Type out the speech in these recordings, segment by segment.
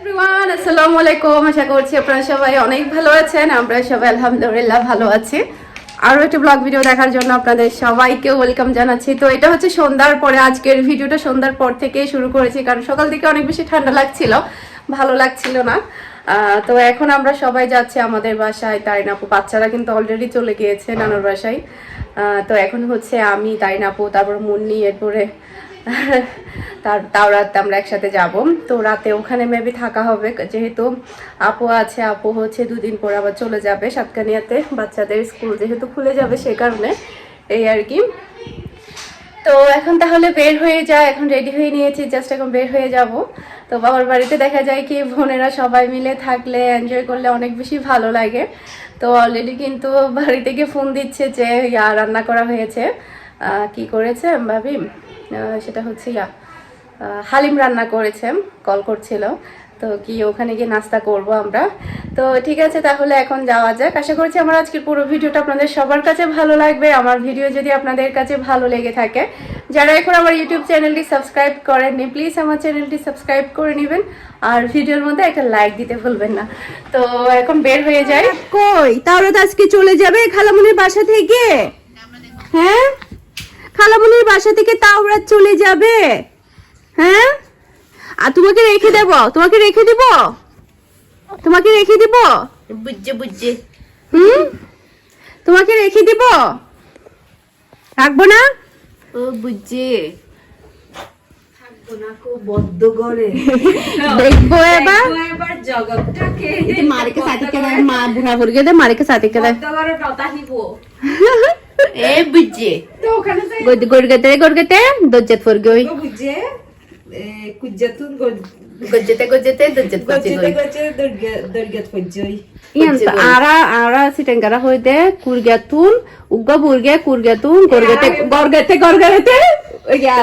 Everyone, আসসালামু আলাইকুম। আশা করছি আপনারা সবাই অনেক ভালো আছেন। আমরা সবাই আলহামদুলিল্লাহ ভালো আছি। আরও একটা ব্লগ ভিডিও দেখার জন্য আপনাদের সবাইকে ওয়েলকাম জানাচ্ছি। তো এটা হচ্ছে সন্ধ্যার পরে, আজকের ভিডিওটা সন্ধ্যার পর থেকেই শুরু করেছি, কারণ সকাল থেকে অনেক বেশি ঠান্ডা লাগছিল, ভালো লাগছিল না। তো এখন আমরা সবাই যাচ্ছি আমাদের বাসায়। তারিন আপু, বাচ্চারা কিন্তু অলরেডি চলে গিয়েছে নানুর বাসায়। তো এখন হচ্ছে আমি, তারিন আপু, তারপর মুন্নি, এরপরে তাও রাতে আমরা একসাথে যাব। তো রাতে ওখানে মেবি থাকা হবে, যেহেতু আপু আছে। আপু হচ্ছে দুদিন পর আবার চলে যাবে সাতকানিয়াতে, বাচ্চাদের স্কুল যেহেতু খুলে যাবে সে কারণে, এই আর কি। তো এখন তাহলে বের হয়ে যায়, এখন রেডি হয়ে নিয়েছি, জাস্ট এখন বের হয়ে যাব। তো বাবার বাড়িতে দেখা যায় কি বোনেরা সবাই মিলে থাকলে, এনজয় করলে অনেক বেশি ভালো লাগে। তো অলরেডি কিন্তু বাড়ি থেকে ফোন দিচ্ছে যে রান্না করা হয়েছে। কি করেছে ভাবি, সেটা হচ্ছে হালিম রান্না করেছে, কল করছিল। তো কি ওখানে গিয়ে নাস্তা করব আমরা। তো ঠিক আছে, তাহলে এখন যাওয়া যাক। আশা করছি আমার আজকের পুরো ভিডিওটা আপনাদের সবার কাছে ভালো লাগবে। আমার ভিডিও যদি আপনাদের কাছে ভালো লেগে থাকে, যারা এখন আমার ইউটিউব চ্যানেলটি সাবস্ক্রাইব করেননি, প্লিজ আমার চ্যানেলটি সাবস্ক্রাইব করে নেবেন, আর ভিডিওর মধ্যে একটা লাইক দিতে ভুলবেন না। তো এখন বের হয়ে যাই। কই তাহলে তো আজকে চলে যাবে খালামুনির বাসা থেকে? হ্যাঁ, খালামুনির বাসা থেকে তাওরাত চলে যাবে। হ্যাঁ, আর তোমাকে রেখে দেব, তোমাকে রেখে দিব, তোমাকে রেখে দিব, বুঝছে বুঝছে। তোমাকে রেখে দিব, রাখবো না? ও বুঝছে, থাকবো না, খুব বদ্ধ করে দেখবো এবার জগৎটাকে। মারিকে সাথে মা বুড়া ভরগে দে, মারিকে সাথে দে এ বুঝছে। তো ওখানে গড়গতে গড়গতে দজ্জত ফর গই বুঝছে, কুজ্জাতুন গজ্জতে গজ্জতে দজ্জত গজ্জতে দর্গত ফজই ইয়ান আরা আরা সিটেঙ্গারা হইতে কুরগাতুন উগ্গা বুরগে কুরগাতুন গড়গতে গড়গতে গড়গতে ইয়া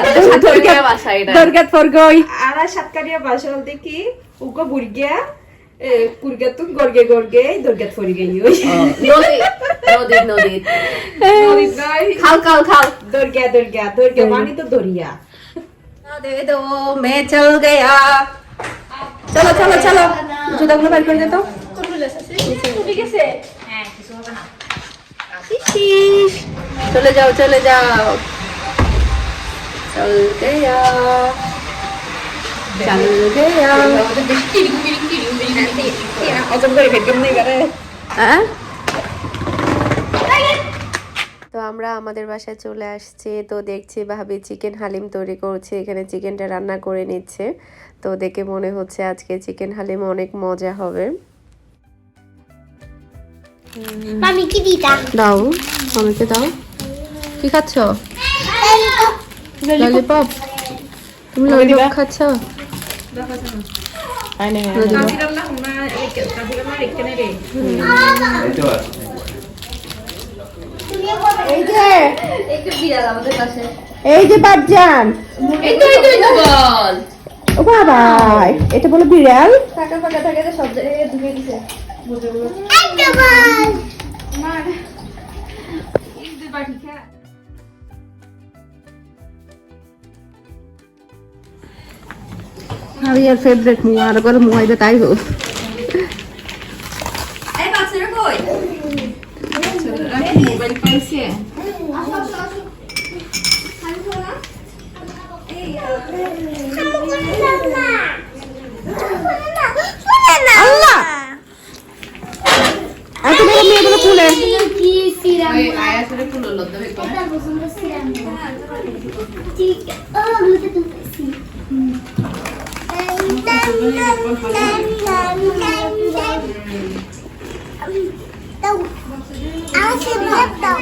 দর্গত ভাষা, এটা দর্গত ফর গই। আরা সাতকারিয়া ভাষা বলতে কি উগ্গা বুরগে কুরগাতুন গড়গে গড়গে দর্গত ফর গই। নদী নদী নদী নদী নাই, খাল খাল খাল, দর্গা দর্গা দর্গা মানে তো দরিয়া। दे दो मैं चल गया। चलो चलो चलो, জুতাগুলো বের করে দে তো। ঠিক আছে, হ্যাঁ কিছু হবে না। চলে যাও চলে যাও, চল গয়া চল গয়া। অজব করে ভেটকেম নেই করে। হ্যাঁ, তো আমরা আমাদের বাসায় চলে আসছি। তো দেখছি ভাবি চিকেন হালিম তৈরি করছে, এখানে চিকেনটা রান্না করে নিচ্ছে। তো দেখে মনে হচ্ছে আজকে চিকেন হালিম অনেক মজা হবে। মামি কি দিতা দাও, মামিকে দাও। কি খাচ্ছ? ললিপপ। তুমি ললিপপ খাচ্ছ? এই যে একটু বিড়াল আমাদের পাশে, এই যে বাচ্চান, এই তো বল। ও বাবা, এটা বলে বিড়াল। ফাঁকা ফাঁকা থাকে তো সব জায়গায় ঢুকে দিছে মোটাগুলো। একটা বল মার এই দুই বাটি খা। আর ইয়ার ফেভারিট মুয়া, আর করে মুয়াইবে তাই হো। এই বাচ্চারা কই? মোবাইল পাইছে। আল্লাহ, এত বড় মেয়েগুলো ফুলে কি সিরাম আয়া করে ফুল লদ্দ দেখো। এটা পছন্দ সিরাম ঠিক ও লুতে তো পাইছি। দাও আসে দাও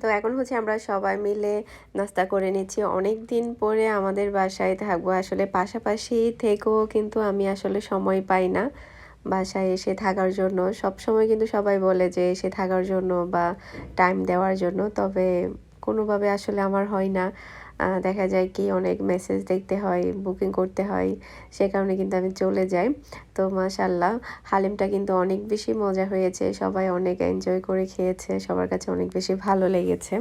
তো এখন হচ্ছে আমরা সবাই মিলে নাস্তা করে নিচ্ছি। অনেক দিন পরে আমাদের বাসায় থাকবো, আসলে পাশাপাশি থেকেও কিন্তু আমি আসলে সময় পাই না বাসায় এসে থাকার জন্য। সব সময় কিন্তু সবাই বলে যে এসে থাকার জন্য বা টাইম দেওয়ার জন্য, তবে কোনোভাবে আসলে আমার হয় না। দেখা যায় কি অনেক মেসেজ দেখতে হয়, বুকিং করতে হয়, সে কারণে কিন্তু আমি চলে যাই। তো মাশাআল্লাহ হালিমটা কিন্তু অনেক বেশি মজা হয়েছে, সবাই অনেক এনজয় করে খেয়েছে, সবার কাছে অনেক বেশি ভালো লেগেছে।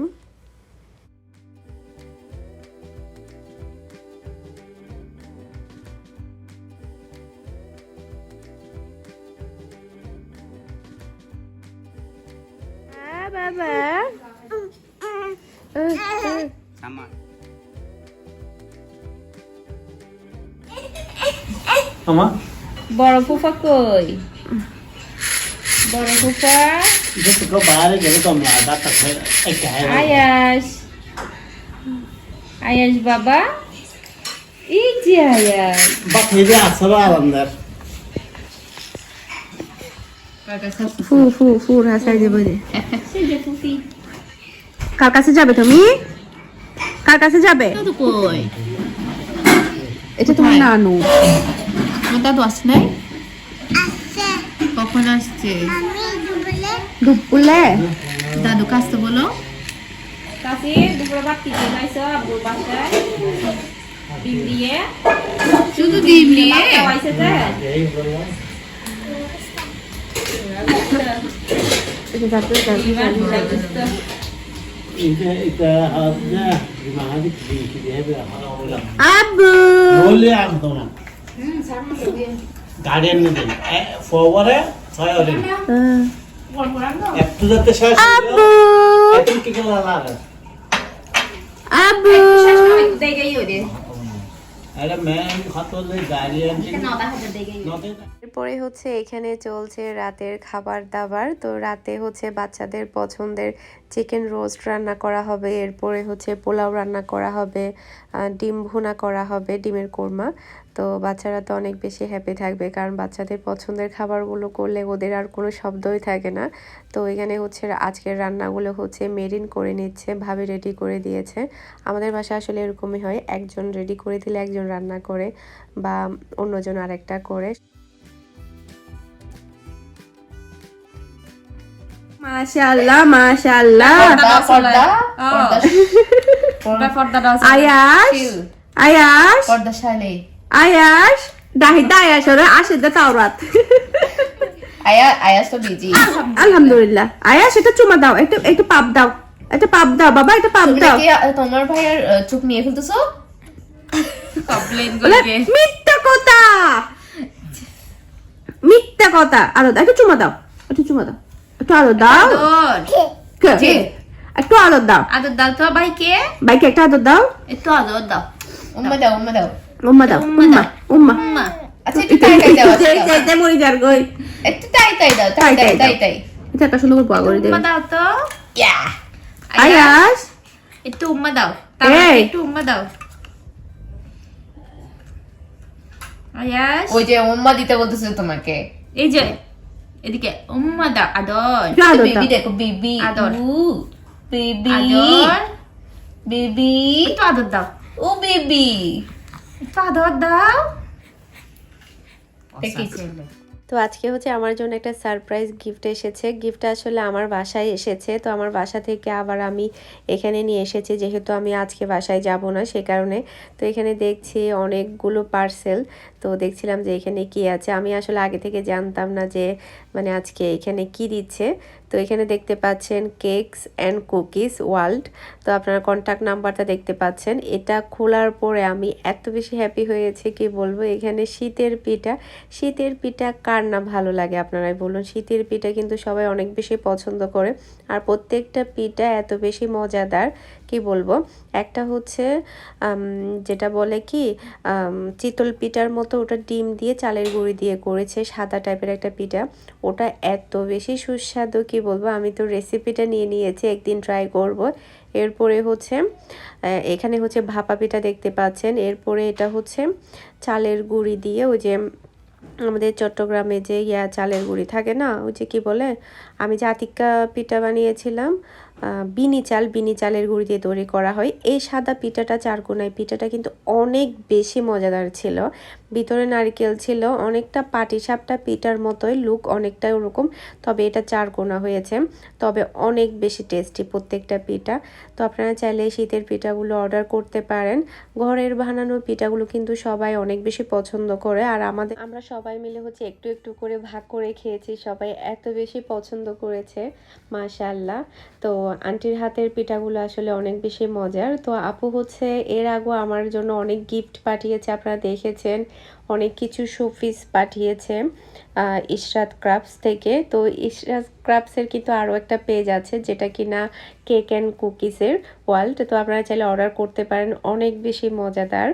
বাবা Sama. Ama বড় ফুফা কই? বড় ফুফা itu tuh bahaya jadi tuh melada tak kayak আয়াস, আয়াস বাবা, এই যে আয়াস। bak ini asal alamlar. ফু হাসাই দেবো যে। সেই যে ফুফি কার কাছে যাবে তুমি? কার কাছে যাবে? তো কই? এটা তোমার নানু। আমার দাদু আসছে নাই? আসছে কখন আসছে? আমি দুপুরে দুপুরে দাদু কাছে বলো। কাছে দুপুরে ভাত খেতে যাইছো আব্বুর বাসায়? ডিম দিয়ে? শুধু ডিম দিয়ে? খাওয়াইছে যে? Itu harusnya gimana sih dia berapa? আব্বু Boleh aku tuh nak. Guardian nih, forward ya, saya udah. Itu dah saya আব্বু itu kita lalar. আব্বু দেখে ইয়ে দে। Ada main khatol guardian sih. নটা হাজার দেখে Nanti এরপরে হচ্ছে এখানে চলছে রাতের খাবার দাবার। তো রাতে হচ্ছে বাচ্চাদের পছন্দের চিকেন রোস্ট রান্না করা হবে, এরপরে হচ্ছে পোলাও রান্না করা হবে, ডিম ভুনা করা হবে, ডিমের কোরমা। তো বাচ্চারা তো অনেক বেশি হ্যাপি থাকবে, কারণ বাচ্চাদের পছন্দের খাবারগুলো করলে ওদের আর কোনো শব্দই থাকে না। তো এখানে হচ্ছে আজকের রান্নাগুলো হচ্ছে মেরিন করে নিচ্ছে, ভাবে রেডি করে দিয়েছে। আমাদের বাসায় আসলে এরকমই হয়, একজন রেডি করে দিলে একজন রান্না করে বা অন্যজন আরেকটা করে। মাশাআল্লাহ মাশাআল্লাহ আয়াস আয়াস পর্দাশালী আয়াস দাহিদা আয়াস ওরে আসে দা তাওরাত আয়াস তো বিজি। আলহামদুলিল্লাহ আয়াস এটা চুমা দাও, একটু পাপ দাও, একটা পাপ দাও বাবা, একটা পাপ দাও। তোমার ভাইয়ের চোখ নিয়ে ফেলতেছো? কমপ্লেন বলে, মিথ্যা কথা মিথ্যা কথা। আরো দাও, একটু চুমা দাও, একটু চুমা দাও, একটু আরো দাও, কে? একটু আরো দাও, আদর দাও তো ভাইকে, বাইকে একটা আদর দাও, একটু আদর দাও। উম্মা দাও, উম্মা দাও, উম্মা দাও, উম্মা উম্মা উম্মা। আচ্ছা একটু তাই তাই দাও, এই মরি যার গই, একটু তাই তাই দাও, তাই তাই তাই তাই। এটা একটা সুন্দর পোয়া করে দে। উম্মা দাও তো। ইয়া আয়াস একটু উম্মা দাও, তারপর এই। একটু উম্মা দাও। আয়াস ওই যে উম্মা দিতে বলতেছে তোমাকে, এই যে এদিকে উম্মা দাও, আদর। একটু আদর দাও। বেবি দেখো, বেবি আদর, বেবি আদর, বেবি একটু আদর দাও, ও বেবি একটু আদর দাও। তো আজকে হচ্ছে আমার জন্য একটা সারপ্রাইজ গিফট এসেছে। গিফটটা আসলে আমার বাসায় এসেছে, তো আমার বাসা থেকে আবার আমি এখানে নিয়ে এসেছি, যেহেতু আমি আজকে বাসায় যাব না সে কারণে। তো এখানে দেখছি অনেকগুলো পার্সেল, তো দেখছিলাম যে এখানে কি আছে। আমি আসলে আগে থেকে জানতাম না যে মানে আজকে এখানে কি দিচ্ছে। তো এখানে দেখতে পাচ্ছেন কেকস অ্যান্ড কুকিজ ওয়ার্ল্ড, তো আপনারা কন্ট্যাক্ট নাম্বারটা দেখতে পাচ্ছেন। এটা খোলার পরে আমি এত বেশি হ্যাপি হয়েছি কি বলবো। এখানে শীতের পিঠা কার না ভালো লাগে আপনারাই বলুন। শীতের পিঠা কিন্তু সবাই অনেক বেশি পছন্দ করে, আর প্রত্যেকটা পিঠা এত বেশি মজাদার কি বলবো। একটা হচ্ছে যেটা বলে কি চিতল পিঠার মতো, ওটা ডিম দিয়ে চালের গুঁড়ি দিয়ে করেছে, সাদা টাইপের একটা পিঠা, ওটা এত বেশি সুস্বাদু কি বলবো। আমি তো রেসিপিটা নিয়ে নিয়েছি, একদিন ট্রাই করব। এরপরে হচ্ছে এখানে হচ্ছে ভাপা পিঠা দেখতে পাচ্ছেন। এরপরে এটা হচ্ছে চালের গুঁড়ি দিয়ে, ওই যে আমাদের চট্টগ্রামে যে চালের গুঁড়ি থাকে না, ওই যে কি বলে, আমি যে আতিক্কা পিঠা বানিয়েছিলাম বিনি চালের গুঁড়ি দিয়ে তৈরি করা হয়। এই সাদা পিঠাটা, চারকোনায় পিঠাটা কিন্তু অনেক বেশি মজাদার ছিল। ভিতরে নারকেল ছিল, অনেকটা পাটিসাপটা পিঠার মতোই লুক, অনেকটা ওরকম, তবে এটা 4 কোনা হয়েছে, তবে অনেক বেশি টেস্টি প্রত্যেকটা পিঠা। তো আপনারা চাইলে শীতের পিঠাগুলো অর্ডার করতে পারেন। ঘরের বানানো পিঠাগুলো কিন্তু সবাই অনেক বেশি পছন্দ করে, আর আমরা সবাই মিলে হচ্ছে একটু একটু করে ভাগ করে খেয়েছি, সবাই এত বেশি পছন্দ করেছে মাশাআল্লাহ। তো আন্টির হাতের পিঠাগুলো আসলে অনেক বেশি মজার। তো আপু হচ্ছে এর আগেও আমার জন্য অনেক গিফট পাঠিয়েছে, আপনারা দেখেছেন, অনেক কিছু শোপিস পাঠিয়েছে ইশরাত ক্রাফটস থেকে। তো ইশরাত ক্রাফটসের কিন্তু আরও একটা পেজ আছে যেটা কিনা কেক অ্যান্ড কুকিজের ওয়ার্ল্ড। তো আপনারা চাইলে অর্ডার করতে পারেন, অনেক বেশি মজাদার।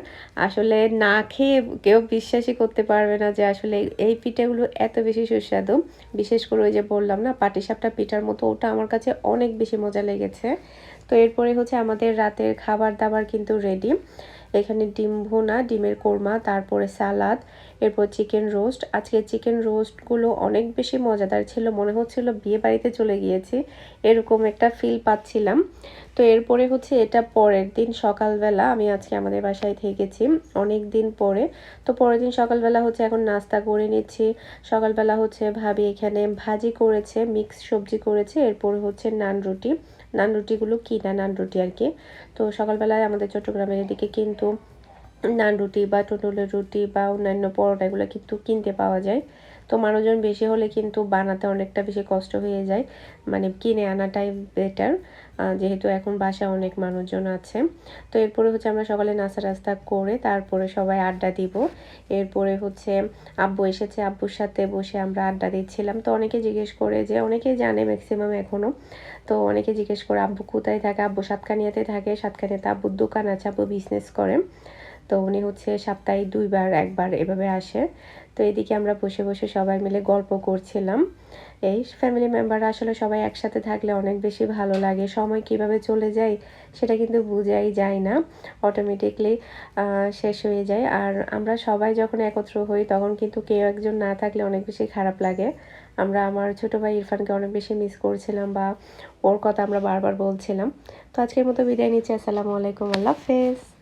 আসলে না খেয়ে কেউ বিশ্বাসই করতে পারবে না যে আসলে এই পিঠাগুলো এত বেশি সুস্বাদু। বিশেষ করে ওই যে বললাম না পাটিসাপটা পিঠার মতো, ওটা আমার কাছে অনেক বেশি মজা লেগেছে। তো এরপরে হচ্ছে আমাদের রাতের খাবার দাবার কিন্তু রেডি। এখানে ডিম ভুনা, ডিমের কোরমা, তারপরে সালাদ, এরপর চিকেন রোস্ট। আজকে চিকেন রোস্টগুলো অনেক বেশি মজাদার ছিল, মনে হচ্ছিল বিয়ে বাড়িতে চলে গিয়েছি, এরকম একটা ফিল পাচ্ছিলাম। তো এরপরে হচ্ছে এটা পরের দিন সকালবেলা, আমি আজকে আমাদের বাসায় থেকেছি অনেক দিন পরে। তো পরের দিন সকালবেলা হচ্ছে এখন নাস্তা করে নিচ্ছি। সকালবেলা হচ্ছে ভাবি এখানে ভাজি করেছে, মিক্স সবজি করেছে, এরপরে হচ্ছে নান রুটি। নান রুটিগুলো কিনা নান রুটি আর কি। তো সকালবেলায় আমাদের চট্টগ্রামের এদিকে কিন্তু নান রুটি বা টোটলের রুটি বা অন্যান্য পরোটা এগুলো কিন্তু কিনতে পাওয়া যায়। তো মানুষজন বেশি হলে কিন্তু বানাতে অনেকটা বেশি কষ্ট হয়ে যায়, মানে কিনে আনাটাই বেটার, যেহেতু এখন বাসায় অনেক মানুষজন আছে। তো এরপরে হচ্ছে আমরা সকালে নাস্তা টাস্তা করে তারপরে সবাই আড্ডা দিব। এরপরে হচ্ছে আব্বু এসেছে, আব্বুর সাথে বসে আমরা আড্ডা দিচ্ছিলাম। তো অনেকে জিজ্ঞেস করে, যে অনেকেই জানে ম্যাক্সিমাম এখনও, তো অনেকে জিজ্ঞেস করে আব্বু কোথায় থাকে। আব্বু সাতকানিয়াতে থাকে, সাতকানিয়াতে আব্বুর দোকান আছে, আব্বু বিজনেস করে। তো উনি হচ্ছে সপ্তাহে 2 বার 1 বার এভাবে আসে। তো এদিকে আমরা বসে বসে সবাই মিলে গল্প করছিলাম। এই ফ্যামিলি মেম্বাররা আসলে সবাই একসাথে থাকলে অনেক বেশি ভালো লাগে, সময় কিভাবে চলে যায় সেটা কিন্তু বোঝাই যায় না, অটোমেটিকলি শেষ হয়ে যায়। আর আমরা সবাই যখন একত্র হই তখন কিন্তু কেউ একজন না থাকলে অনেক বেশি খারাপ লাগে। আমার ছোট ভাই ইরফানকে অনেক বেশি মিস করছিলাম, বা ওর কথা আমরা বারবার বলছিলাম। তো আজকের মতো বিদায় নিচ্ছি, আসসালামু আলাইকুম, আল্লাহ হাফেজ।